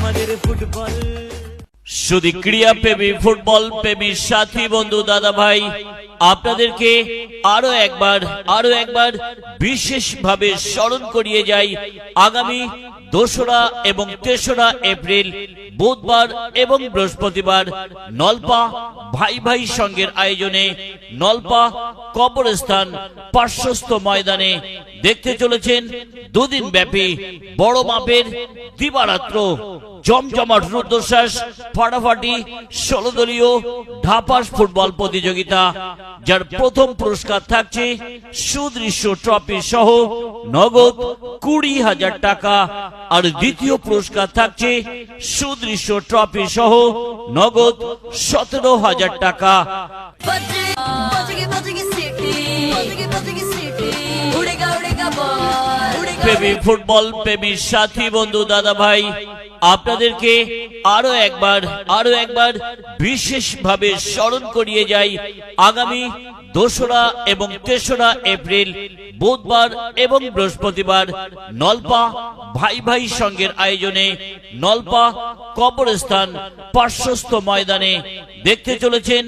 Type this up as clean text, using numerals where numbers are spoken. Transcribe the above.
আমাদের ফুটবল। শুধু ক্রীড়া প্রেমী, ফুটবল প্রেমী সাথী, বন্ধু, দাদা ভাই, আপনাদেরকে আরো একবার বিশেষভাবে স্মরণ করিয়ে যাই, আগামী 2রা এবং 3রা এপ্রিল বুধবার এবং বৃহস্পতিবার নলপা ভাই ভাই সংঘের আয়োজনে নলপা কবরস্থান পার্শ্বস্থ ময়দানে দেখতে চলেছেন দুদিন ব্যাপী বড় মাপের দিবারাত্র জমজমাট রুদ্ধশ্বাস ফাটাফাটি 16 দলীয় ঢাপাস ফুটবল প্রতিযোগিতা, যার প্রথম পুরস্কার থাকছে সুদৃশ্য ট্রফি সহ নগদ 20,000 টাকা, আর দ্বিতীয় পুরস্কার থাকছে সুদৃশ্য ট্রফি সহ নগদ 17,000 টাকা। প্রেমী, ফুটবল প্রেমী সাথী, বন্ধু, দাদা ভাই, আপনাদেরকে আরো একবার বিশেষভাবে স্মরণ করিয়ে যাই, আগামী 2রা এবং 3রা এপ্রিল বুধবার এবং বৃহস্পতিবার নলপা ভাই ভাই সংঘের আয়োজনে নলপা কবরস্থান পার্শ্বস্থ ময়দানে দেখতে চলেছেন